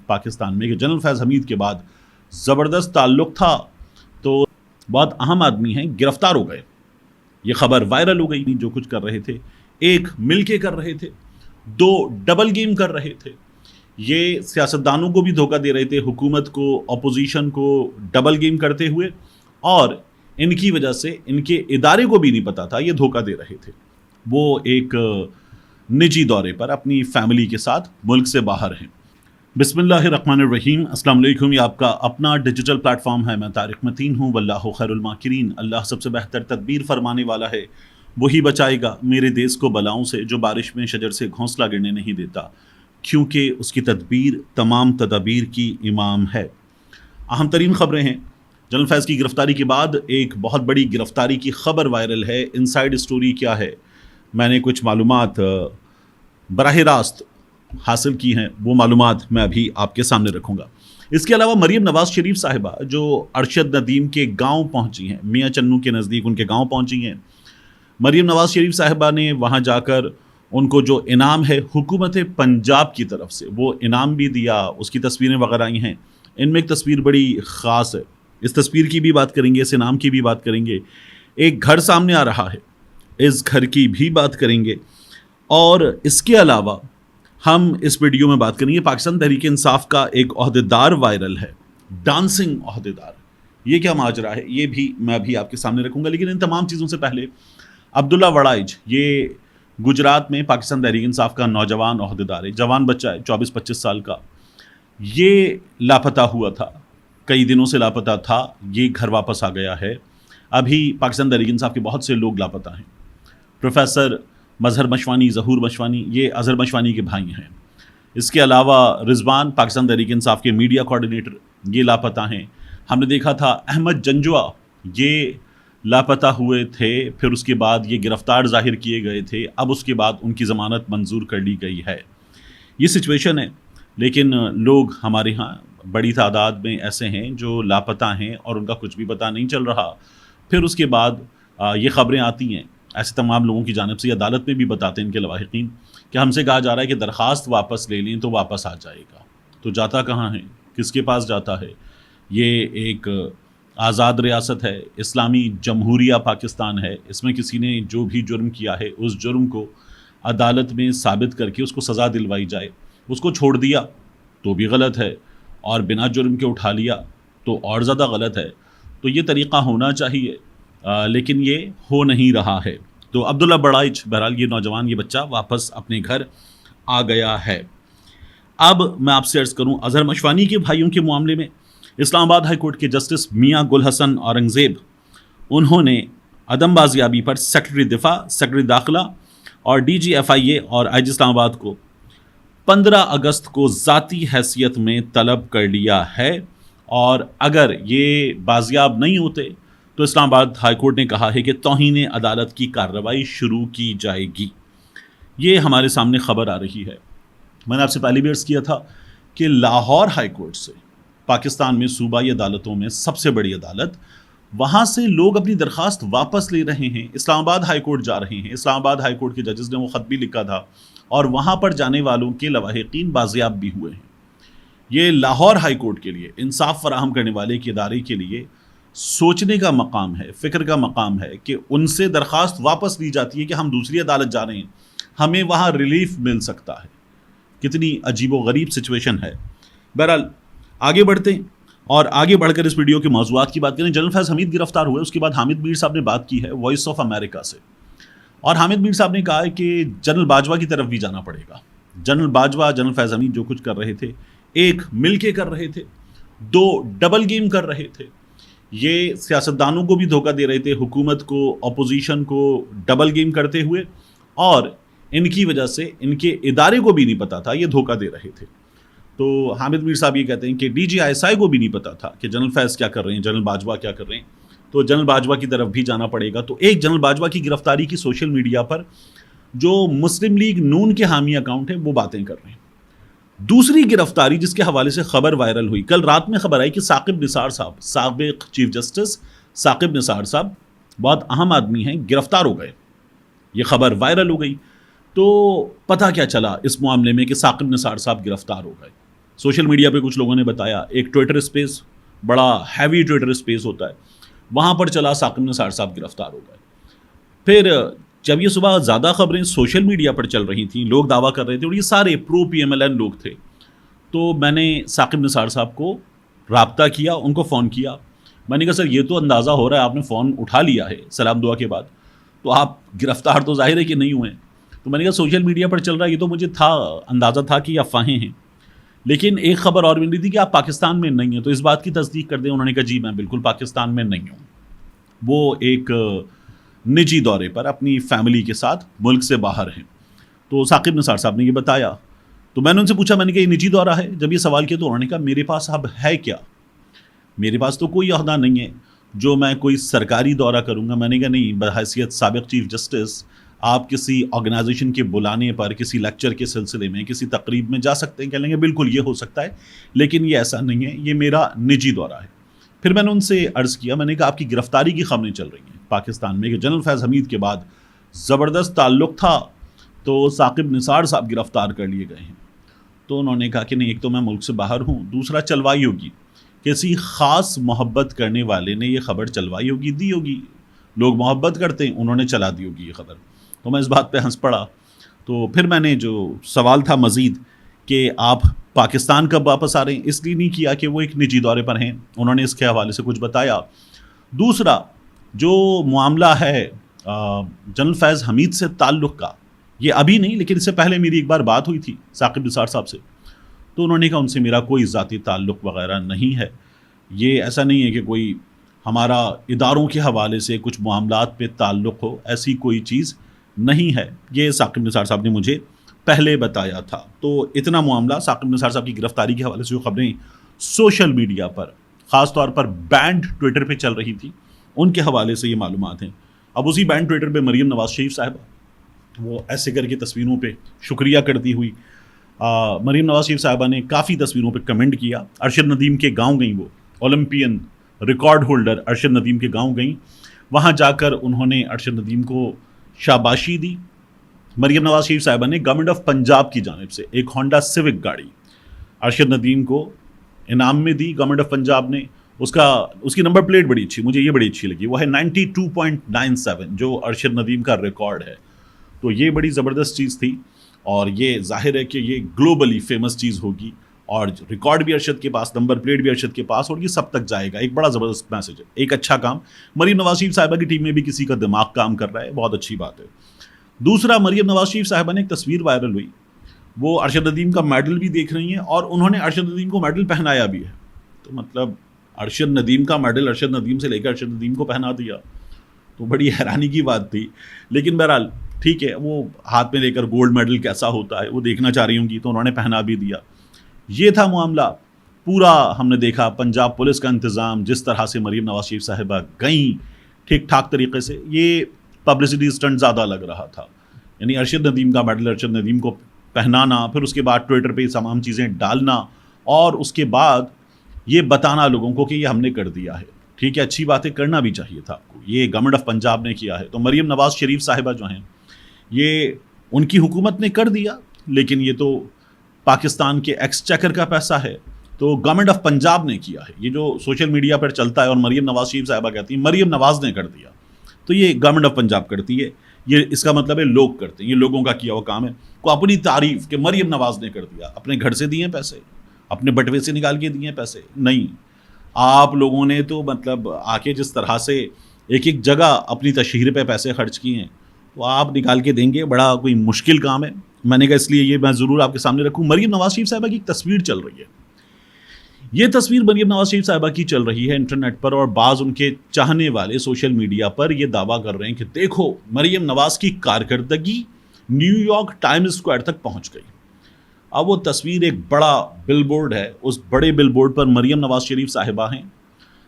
پاکستان میں کہ جنرل فیض حمید کے بعد زبردست تعلق تھا تو بہت اہم آدمی ہیں گرفتار ہو گئے. یہ خبر وائرل ہو گئی. جو کچھ کر رہے تھے، ایک مل کے کر رہے تھے، دو ڈبل گیم کر رہے تھے. یہ سیاستدانوں کو بھی دھوکہ دے رہے تھے، حکومت کو، اپوزیشن کو ڈبل گیم کرتے ہوئے، اور ان کی وجہ سے ان کے ادارے کو بھی نہیں پتا تھا یہ دھوکہ دے رہے تھے. وہ ایک نجی دورے پر اپنی فیملی کے ساتھ ملک سے باہر ہیں. بسم اللہ الرحمن الرحیم. السلام علیکم. یہ آپ کا اپنا ڈیجیٹل پلیٹ فارم ہے. میں طارق متین ہوں. واللہ خیر الماکرین. اللہ سب سے بہتر تدبیر فرمانے والا ہے. وہی بچائے گا میرے دیس کو بلاؤں سے، جو بارش میں شجر سے گھونسلہ گرنے نہیں دیتا، کیونکہ اس کی تدبیر تمام تدابیر کی امام ہے. اہم ترین خبریں ہیں. جنرل فیض کی گرفتاری کے بعد ایک بہت بڑی گرفتاری کی خبر وائرل ہے. انسائیڈ اسٹوری کیا ہے؟ میں نے کچھ معلومات براہ راست حاصل کی ہیں، وہ معلومات میں ابھی آپ کے سامنے رکھوں گا. اس کے علاوہ مریم نواز شریف صاحبہ جو ارشد ندیم کے گاؤں پہنچی ہیں، میاں چنو کے نزدیک ان کے گاؤں پہنچی ہیں. مریم نواز شریف صاحبہ نے وہاں جا کر ان کو جو انعام ہے حکومت پنجاب کی طرف سے، وہ انعام بھی دیا. اس کی تصویریں وغیرہ آئی ہیں. ان میں ایک تصویر بڑی خاص ہے. اس تصویر کی بھی بات کریں گے، اس انعام کی بھی بات کریں گے. ایک گھر سامنے آ رہا ہے، اس گھر کی بھی بات کریں گے. اور اس کے علاوہ ہم اس ویڈیو میں بات کریں گے پاکستان تحریک انصاف کا ایک عہدیدار وائرل ہے، ڈانسنگ عہدیدار. یہ کیا ماجرا ہے، یہ بھی میں ابھی آپ کے سامنے رکھوں گا. لیکن ان تمام چیزوں سے پہلے عبداللہ وڑائچ، یہ گجرات میں پاکستان تحریک انصاف کا نوجوان عہدیدار ہے، جوان بچہ ہے، 24-25 سال کا. یہ لاپتہ ہوا تھا، کئی دنوں سے لاپتہ تھا. یہ گھر واپس آ گیا ہے. ابھی پاکستان تحریک انصاف کے بہت سے لوگ لاپتہ ہیں. پروفیسر مظہر مشوانی، ظہور مشوانی، یہ اظہر مشوانی کے بھائی ہیں. اس کے علاوہ رضوان، پاکستان تحریک انصاف کے میڈیا کوارڈینیٹر، یہ لاپتہ ہیں. ہم نے دیکھا تھا احمد جنجوا، یہ لاپتہ ہوئے تھے، پھر اس کے بعد یہ گرفتار ظاہر کیے گئے تھے. اب اس کے بعد ان کی ضمانت منظور کر لی گئی ہے. یہ سچویشن ہے. لیکن لوگ ہمارے ہاں بڑی تعداد میں ایسے ہیں جو لاپتہ ہیں اور ان کا کچھ بھی پتہ نہیں چل رہا. پھر اس کے بعد یہ خبریں آتی ہیں ایسے تمام لوگوں کی جانب سے، عدالت میں بھی بتاتے ہیں ان کے لواحقین کہ ہم سے کہا جا رہا ہے کہ درخواست واپس لے لیں تو واپس آ جائے گا. تو جاتا کہاں ہے، کس کے پاس جاتا ہے؟ یہ ایک آزاد ریاست ہے، اسلامی جمہوریہ پاکستان ہے. اس میں کسی نے جو بھی جرم کیا ہے اس جرم کو عدالت میں ثابت کر کے اس کو سزا دلوائی جائے. اس کو چھوڑ دیا تو بھی غلط ہے، اور بنا جرم کے اٹھا لیا تو اور زیادہ غلط ہے. تو یہ طریقہ ہونا چاہیے، لیکن یہ ہو نہیں رہا ہے. تو عبداللہ وڑائچ، بہرحال یہ نوجوان، یہ بچہ واپس اپنے گھر آ گیا ہے. اب میں آپ سے عرض کروں اظہر مشوانی کے بھائیوں کے معاملے میں، اسلام آباد ہائی کورٹ کے جسٹس میاں گل حسن اورنگزیب، انہوں نے عدم بازیابی پر سیکرٹری دفاع، سیکرٹری داخلہ اور ڈی جی ایف آئی اے اور آئی جی اسلام آباد کو 15 اگست کو ذاتی حیثیت میں طلب کر لیا ہے. اور اگر یہ بازیاب نہیں ہوتے تو اسلام آباد ہائی کورٹ نے کہا ہے کہ توہین عدالت کی کارروائی شروع کی جائے گی. یہ ہمارے سامنے خبر آ رہی ہے. میں نے آپ سے پہلے بھی عرض کیا تھا کہ لاہور ہائی کورٹ سے، پاکستان میں صوبائی عدالتوں میں سب سے بڑی عدالت، وہاں سے لوگ اپنی درخواست واپس لے رہے ہیں، اسلام آباد ہائی کورٹ جا رہے ہیں. اسلام آباد ہائی کورٹ کے ججز نے وہ خط بھی لکھا تھا، اور وہاں پر جانے والوں کے لواحقین بازیاب بھی ہوئے ہیں. یہ لاہور ہائی کورٹ کے لیے، انصاف فراہم کرنے والے کے ادارے کے لیے سوچنے کا مقام ہے، فکر کا مقام ہے کہ ان سے درخواست واپس لی جاتی ہے کہ ہم دوسری عدالت جا رہے ہیں، ہمیں وہاں ریلیف مل سکتا ہے. کتنی عجیب و غریب سچویشن ہے. بہرحال آگے بڑھتے ہیں اور آگے بڑھ کر اس ویڈیو کے موضوعات کی بات کریں. جنرل فیض حمید گرفتار ہوئے، اس کے بعد حامد میر صاحب نے بات کی ہے وائس آف امریکہ سے، اور حامد میر صاحب نے کہا ہے کہ جنرل باجوہ کی طرف بھی جانا پڑے گا. جنرل باجوہ، جنرل فیض حمید جو کچھ کر رہے تھے، ایک مل کے کر رہے تھے، دو ڈبل گیم کر رہے تھے. یہ سیاستدانوں کو بھی دھوکہ دے رہے تھے، حکومت کو، اپوزیشن کو ڈبل گیم کرتے ہوئے، اور ان کی وجہ سے ان کے ادارے کو بھی نہیں پتا تھا یہ دھوکہ دے رہے تھے. تو حامد میر صاحب یہ کہتے ہیں کہ D G I S I کو بھی نہیں پتا تھا کہ جنرل فیض کیا کر رہے ہیں، جنرل باجوہ کیا کر رہے ہیں. تو جنرل باجوہ کی طرف بھی جانا پڑے گا. تو ایک جنرل باجوہ کی گرفتاری کی سوشل میڈیا پر جو مسلم لیگ نون کے حامی اکاؤنٹ ہیں وہ باتیں کر رہے ہیں. دوسری گرفتاری جس کے حوالے سے خبر وائرل ہوئی، کل رات میں خبر آئی کہ ثاقب نثار صاحب، سابق چیف جسٹس ثاقب نثار صاحب، بہت اہم آدمی ہیں، گرفتار ہو گئے. یہ خبر وائرل ہو گئی. تو پتہ کیا چلا اس معاملے میں کہ ثاقب نثار صاحب گرفتار ہو گئے. سوشل میڈیا پہ کچھ لوگوں نے بتایا ایک ٹویٹر اسپیس، بڑا ہیوی ٹویٹر اسپیس ہوتا ہے، وہاں پر چلا ثاقب نثار صاحب گرفتار ہو گئے۔ پھر جب یہ صبح زیادہ خبریں سوشل میڈیا پر چل رہی تھیں، لوگ دعویٰ کر رہے تھے اور یہ سارے پرو پی ایم ایل این لوگ تھے، تو میں نے ثاقب نثار صاحب کو رابطہ کیا، ان کو فون کیا۔ میں نے کہا سر یہ تو اندازہ ہو رہا ہے آپ نے فون اٹھا لیا ہے سلام دعا کے بعد، تو آپ گرفتار تو ظاہر ہے کہ نہیں ہوئے۔ تو میں نے کہا سوشل میڈیا پر چل رہا ہے، یہ تو مجھے تھا، اندازہ تھا کہ افواہیں ہیں، لیکن ایک خبر اور ملی تھی کہ آپ پاکستان میں نہیں ہیں، تو اس بات کی تصدیق کر دیں۔ انہوں نے کہا جی میں بالکل پاکستان میں نہیں ہوں، وہ ایک نجی دورے پر اپنی فیملی کے ساتھ ملک سے باہر ہیں۔ تو ثاقب نثار صاحب نے یہ بتایا، تو میں نے ان سے پوچھا، میں نے کہا یہ نجی دورہ ہے؟ جب یہ سوال کیا تو انہوں نے کہا میرے پاس اب ہے کیا، میرے پاس تو کوئی عہدہ نہیں ہے جو میں کوئی سرکاری دورہ کروں گا۔ میں نے کہا نہیں، بحیثیت سابق چیف جسٹس آپ کسی آرگنائزیشن کے بلانے پر، کسی لیکچر کے سلسلے میں، کسی تقریب میں جا سکتے ہیں۔ کہہ لیں گے بالکل یہ ہو سکتا ہے، لیکن یہ ایسا نہیں ہے، یہ میرا نجی دورہ ہے۔ پھر میں نے ان سے عرض کیا، میں نے کہا آپ کی گرفتاری کی خبریں چل رہی ہیں پاکستان میں کہ جنرل فیض حمید کے بعد زبردست تعلق تھا تو ثاقب نثار صاحب گرفتار کر لیے گئے ہیں۔ تو انہوں نے کہا کہ نہیں، ایک تو میں ملک سے باہر ہوں، دوسرا چلوائی ہوگی، کسی خاص محبت کرنے والے نے یہ خبر چلوائی ہوگی، دی ہوگی، لوگ محبت کرتے ہیں، انہوں نے چلا دی ہوگی یہ خبر۔ تو میں اس بات پہ ہنس پڑا۔ تو پھر میں نے جو سوال تھا مزید کہ آپ پاکستان کب واپس آ رہے ہیں، اس لیے نہیں کیا کہ وہ ایک نجی دورے پر ہیں، انہوں نے اس کے حوالے سے کچھ بتایا۔ دوسرا جو معاملہ ہے جنرل فیض حمید سے تعلق کا، یہ ابھی نہیں لیکن اس سے پہلے میری ایک بار بات ہوئی تھی ثاقب نثار صاحب سے، تو انہوں نے کہا ان سے میرا کوئی ذاتی تعلق وغیرہ نہیں ہے، یہ ایسا نہیں ہے کہ کوئی ہمارا اداروں کے حوالے سے کچھ معاملات پہ تعلق ہو، ایسی کوئی چیز نہیں ہے، یہ ثاقب نثار صاحب نے مجھے پہلے بتایا تھا۔ تو اتنا معاملہ ثاقب نثار صاحب کی گرفتاری کے حوالے سے جو خبریں سوشل میڈیا پر خاص طور پر بینڈ ٹویٹر پہ چل رہی تھی، ان کے حوالے سے یہ معلومات ہیں۔ اب اسی بینڈ ٹویٹر پہ مریم نواز شریف صاحبہ وہ ایسے کر کے تصویروں پہ شکریہ کرتی ہوئی مریم نواز شریف صاحبہ نے کافی تصویروں پہ کمنٹ کیا۔ ارشد ندیم کے گاؤں گئیں، وہ Olympian record holder Arshad Nadeem کے گاؤں گئیں، وہاں جا کر انہوں نے ارشد ندیم کو شاباشی دی۔ مریم نواز شریف صاحبہ نے گورنمنٹ آف پنجاب کی جانب سے ایک ہونڈا سیوک گاڑی ارشد ندیم کو انعام میں دی گورنمنٹ آف پنجاب نے۔ اس کی نمبر پلیٹ بڑی اچھی، مجھے یہ بڑی اچھی لگی، وہ ہے 92.97 جو ارشد ندیم کا ریکارڈ ہے۔ تو یہ بڑی زبردست چیز تھی اور یہ ظاہر ہے کہ یہ گلوبلی فیمس چیز ہوگی، اور ریکارڈ بھی ارشد کے پاس، نمبر پلیٹ بھی ارشد کے پاس، اور یہ سب تک جائے گا۔ ایک بڑا زبردست میسج ہے، ایک اچھا کام مریم نواز شریف صاحبہ کی ٹیم میں بھی کسی کا دماغ کام کر رہا ہے، بہت اچھی بات ہے۔ دوسرا، مریم نواز شریف صاحبہ نے ایک تصویر وائرل ہوئی، وہ ارشد ندیم کا میڈل بھی دیکھ رہی ہیں اور انہوں نے ارشد ندیم کو میڈل پہنایا بھی ہے۔ تو مطلب ارشد ندیم کا میڈل ارشد ندیم سے لے کر ارشد ندیم کو پہنا دیا، تو بڑی حیرانی کی بات تھی، لیکن بہرحال ٹھیک ہے، وہ ہاتھ میں لے کر گولڈ میڈل کیسا ہوتا ہے وہ دیکھنا چاہ رہی ہوں گی، تو انہوں نے پہنا بھی دیا۔ یہ تھا معاملہ پورا۔ ہم نے دیکھا پنجاب پولیس کا انتظام، جس طرح سے مریم نواز شریف صاحبہ گئیں ٹھیک ٹھاک طریقے سے، یہ پبلسٹی اسٹنٹ زیادہ لگ رہا تھا، یعنی ارشد ندیم کا میڈل ارشد ندیم کو پہنانا، پھر اس کے بعد ٹویٹر پہ یہ تمام چیزیں ڈالنا، اور اس کے بعد یہ بتانا لوگوں کو کہ یہ ہم نے کر دیا ہے۔ ٹھیک ہے، اچھی باتیں کرنا بھی چاہیے تھا آپ کو، یہ گورنمنٹ آف پنجاب نے کیا ہے۔ تو مریم نواز شریف صاحبہ جو ہیں، یہ ان کی حکومت نے کر دیا، لیکن یہ تو پاکستان کے ایکسچیکر کا پیسہ ہے، تو گورنمنٹ آف پنجاب نے کیا ہے۔ یہ جو سوشل میڈیا پر چلتا ہے اور مریم نواز شریف صاحبہ کہتی ہیں مریم نواز نے کر دیا، تو یہ گورنمنٹ آف پنجاب کرتی ہے، یہ اس کا مطلب ہے لوگ کرتے ہیں، یہ لوگوں کا کیا ہوا کام ہے۔ کو اپنی تعریف کہ مریم نواز نے کر دیا، اپنے گھر سے دیے پیسے، اپنے بٹوے سے نکال کے دیے پیسے نہیں، آپ لوگوں نے تو مطلب آ کے جس طرح سے ایک ایک جگہ اپنی تشہیر پہ پیسے خرچ کیے ہیں، تو آپ نکال کے دیں گے، بڑا کوئی مشکل کام ہے۔ میں نے کہا اس لیے یہ میں ضرور آپ کے سامنے رکھوں۔ مریم نواز شریف صاحبہ کی ایک تصویر چل رہی ہے، یہ تصویر مریم نواز شریف صاحبہ کی چل رہی ہے انٹرنیٹ پر، اور بعض ان کے چاہنے والے سوشل میڈیا پر یہ دعویٰ کر رہے ہیں کہ دیکھو مریم نواز کی کارکردگی نیو یارک ٹائمز اسکوائر تک پہنچ گئی۔ اب وہ تصویر ایک بڑا بل بورڈ ہے، اس بڑے بل بورڈ پر مریم نواز شریف صاحبہ ہیں،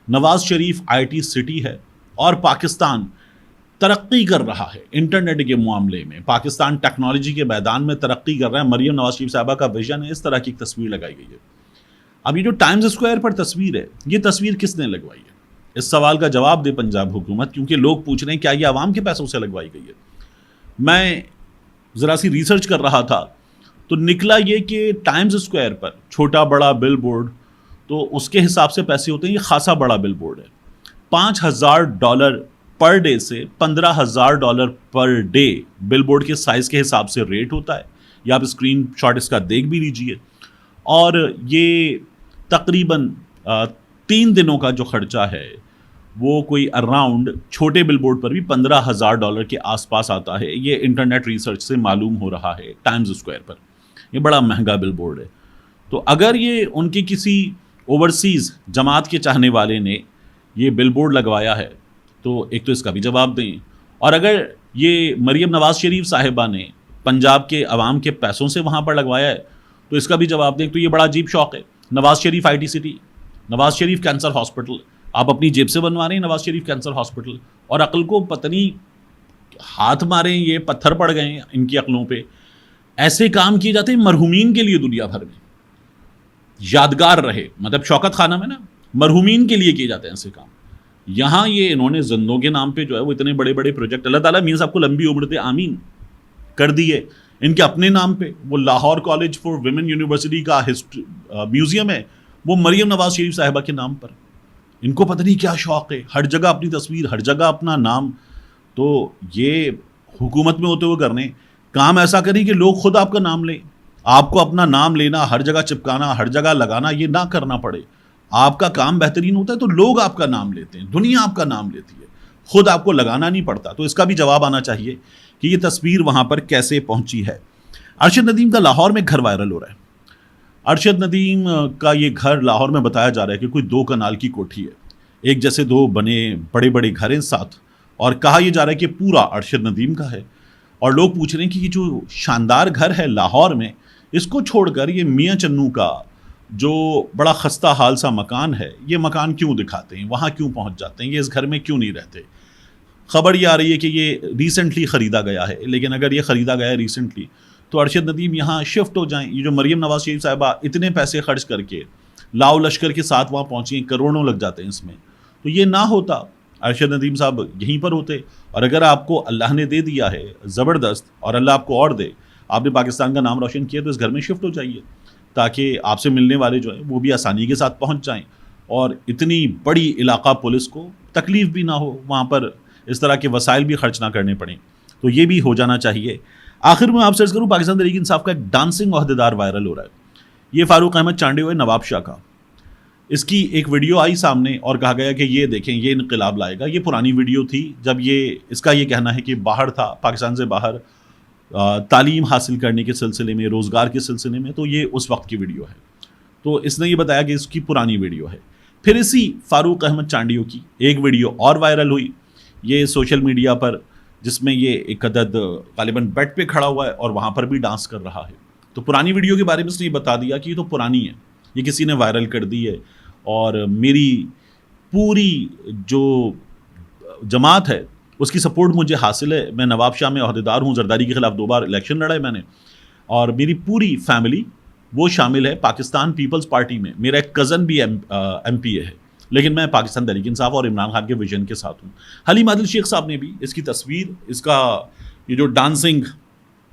نواز شریف آئی ٹی سٹی ہے، اور پاکستان ترقی کر رہا ہے انٹرنیٹ کے معاملے میں، پاکستان ٹیکنالوجی کے میدان میں ترقی کر رہا ہے، مریم نواز شریف صاحبہ کا ویژن ہے، اس طرح کی ایک تصویر لگائی گئی ہے۔ اب یہ جو ٹائمز اسکوائر پر تصویر ہے، یہ تصویر کس نے لگوائی ہے؟ اس سوال کا جواب دے پنجاب حکومت، کیونکہ لوگ پوچھ رہے ہیں کیا یہ عوام کے پیسوں سے لگوائی گئی ہے۔ میں ذرا سی ریسرچ کر رہا تھا تو نکلا یہ کہ ٹائمز اسکوائر پر چھوٹا بڑا بل بورڈ تو اس کے حساب سے پیسے ہوتے ہیں. یہ خاصا بڑا بل بورڈ ہے. $5,000 پر ڈے سے $15,000 پر ڈے بل بورڈ کے سائز کے حساب سے ریٹ ہوتا ہے. یہ آپ اسکرین شاٹ اس کا دیکھ بھی لیجئے. اور یہ تقریباً 3 دنوں کا جو خرچہ ہے وہ کوئی اراؤنڈ چھوٹے بل بورڈ پر بھی $15,000 کے آس پاس آتا ہے. یہ انٹرنیٹ ریسرچ سے معلوم ہو رہا ہے ٹائمز اسکوائر پر. یہ بڑا مہنگا بل بورڈ ہے. تو اگر یہ ان کی کسی اوورسیز جماعت کے چاہنے والے نے یہ بل بورڈ لگوایا ہے تو ایک تو اس کا بھی جواب دیں. اور اگر یہ مریم نواز شریف صاحبہ نے پنجاب کے عوام کے پیسوں سے وہاں پر لگوایا ہے تو اس کا بھی جواب دیں. تو یہ بڑا عجیب شوق ہے. Nawaz Sharif I T city, Nawaz Sharif cancer hospital, آپ اپنی جیب سے بنوا رہے ہیں نواز شریف کینسر ہاسپٹل, اور عقل کو پتہ نہیں ہاتھ ماریں یہ پتھر پڑ گئے ہیں ان کی عقلوں پہ. ایسے کام کیے جاتے ہیں مرحومین کے لیے دنیا بھر میں, یادگار رہے. مطلب شوکت خانہ میں نا مرحومین کے لیے کیے جاتے ہیں ایسے کام. یہاں یہ انہوں نے زندوں کے نام پہ جو ہے وہ اتنے بڑے بڑے پروجیکٹ, اللہ تعالیٰ میاں صاحب کو لمبی عمر دے آمین, کر دیے. ان کے اپنے نام پہ وہ Lahore college for women university کا میوزیم ہے, وہ مریم نواز شریف صاحبہ کے نام پر. ان کو پتہ نہیں کیا شوق ہے, ہر جگہ اپنی تصویر, ہر جگہ اپنا نام. تو یہ حکومت میں ہوتے ہوئے کرنے کام ایسا کریں کہ لوگ خود آپ کا نام لیں. آپ کو اپنا نام لینا, ہر جگہ چپکانا, ہر جگہ لگانا, یہ نہ کرنا پڑے. آپ کا کام بہترین ہوتا ہے تو لوگ آپ کا نام لیتے ہیں, دنیا آپ کا نام لیتی ہے, خود آپ کو لگانا نہیں پڑتا. تو اس کا بھی جواب آنا چاہیے کہ یہ تصویر وہاں پر کیسے پہنچی ہے. ارشد ندیم کا لاہور میں گھر وائرل ہو رہا ہے. ارشد ندیم کا یہ گھر لاہور میں بتایا جا رہا ہے کہ کوئی 2 کنال کی کوٹھی ہے, ایک جیسے 2 بنے بڑے بڑے گھر ہیں ساتھ, اور کہا یہ جا رہا ہے کہ پورا ارشد ندیم کا ہے. اور لوگ پوچھ رہے ہیں کہ یہ جو شاندار گھر ہے لاہور میں, اس کو چھوڑ کر یہ میاں چنو کا جو بڑا خستہ حال سا مکان ہے, یہ مکان کیوں دکھاتے ہیں, وہاں کیوں پہنچ جاتے ہیں, یہ اس گھر میں کیوں نہیں رہتے. خبر یہ آ رہی ہے کہ یہ ریسنٹلی خریدا گیا ہے, لیکن اگر یہ خریدا گیا ہے ریسنٹلی تو ارشد ندیم یہاں شفٹ ہو جائیں. یہ جو مریم نواز شریف صاحبہ اتنے پیسے خرچ کر کے لاؤ لشکر کے ساتھ وہاں پہنچی ہیں, کروڑوں لگ جاتے ہیں اس میں, تو یہ نہ ہوتا, ارشد ندیم صاحب یہیں پر ہوتے. اور اگر آپ کو اللہ نے دے دیا ہے زبردست, اور اللہ آپ کو اور دے, آپ نے پاکستان کا نام روشن کیا, تو اس گھر میں شفٹ ہو جائیے تاکہ آپ سے ملنے والے جو ہیں وہ بھی آسانی کے ساتھ پہنچ جائیں, اور اتنی بڑی علاقہ پولیس کو تکلیف بھی نہ ہو, وہاں پر اس طرح کے وسائل بھی خرچ نہ کرنے پڑیں. تو یہ بھی ہو جانا چاہیے. آخر میں آپ سرچ کروں, پاکستان تحریک انصاف کا ایک ڈانسنگ عہدیدار وائرل ہو رہا ہے. یہ فاروق احمد چانڈے ہوئے نواب شاہ کا. اس کی ایک ویڈیو آئی سامنے اور کہا گیا کہ یہ دیکھیں یہ انقلاب لائے گا. یہ پرانی ویڈیو تھی جب اس کا یہ کہنا ہے کہ باہر تھا, پاکستان سے باہر تعلیم حاصل کرنے کے سلسلے میں, روزگار کے سلسلے میں. تو یہ اس وقت کی ویڈیو ہے. تو اس نے یہ بتایا کہ اس کی پرانی ویڈیو ہے. پھر اسی فاروق احمد چانڈیو کی ایک ویڈیو اور وائرل ہوئی, یہ سوشل میڈیا پر, جس میں یہ ایک عدد غالباً بیڈ پہ کھڑا ہوا ہے اور وہاں پر بھی ڈانس کر رہا ہے. تو پرانی ویڈیو کے بارے میں اس نے یہ بتا دیا کہ یہ تو پرانی ہے, یہ کسی نے وائرل کر دی ہے, اور میری پوری جو جماعت ہے اس کی سپورٹ مجھے حاصل ہے. میں نواب شاہ میں عہدیدار ہوں, زرداری کے خلاف 2 بار الیکشن لڑا ہے میں نے, اور میری پوری فیملی وہ شامل ہے پاکستان پیپلز پارٹی میں. میرا ایک کزن بھی ایم پی ہے, لیکن میں پاکستان تحریک انصاف اور عمران خان کے ویژن کے ساتھ ہوں. حلیم عادل شیخ صاحب نے بھی اس کی تصویر, اس کا یہ جو ڈانسنگ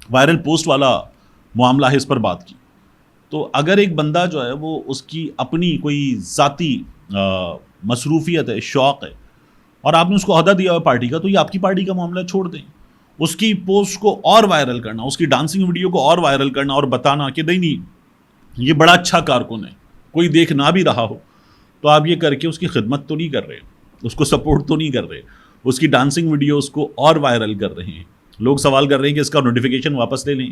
وائرل پوسٹ والا معاملہ ہے, اس پر بات کی. تو اگر ایک بندہ جو ہے وہ اس کی اپنی کوئی ذاتی مصروفیت ہے, شوق ہے, اور آپ نے اس کو عہدہ دیا ہوا پارٹی کا, تو یہ آپ کی پارٹی کا معاملہ چھوڑ دیں. اس کی پوسٹ کو اور وائرل کرنا, اس کی ڈانسنگ ویڈیو کو اور وائرل کرنا اور بتانا کہ نہیں یہ بڑا اچھا کارکن ہے, کوئی دیکھ نہ بھی رہا ہو, تو آپ یہ کر کے اس کی خدمت تو نہیں کر رہے, اس کو سپورٹ تو نہیں کر رہے. اس کی ڈانسنگ ویڈیو اس کو اور وائرل کر رہے ہیں. لوگ سوال کر رہے ہیں کہ اس کا نوٹیفیکیشن واپس لے لیں.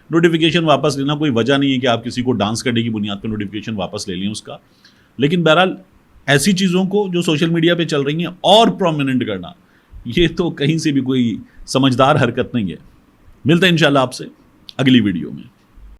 نوٹیفیکیشن واپس لینا کوئی وجہ نہیں ہے کہ آپ کسی کو ڈانس کرنے کی بنیاد پہ نوٹیفیکیشن واپس لے لیں اس کا. لیکن بہرحال ایسی چیزوں کو جو سوشل میڈیا پہ چل رہی ہیں اور پرومیننٹ کرنا, یہ تو کہیں سے بھی کوئی سمجھدار حرکت نہیں ہے. ملتے ہیں انشاءاللہ آپ سے اگلی ویڈیو میں.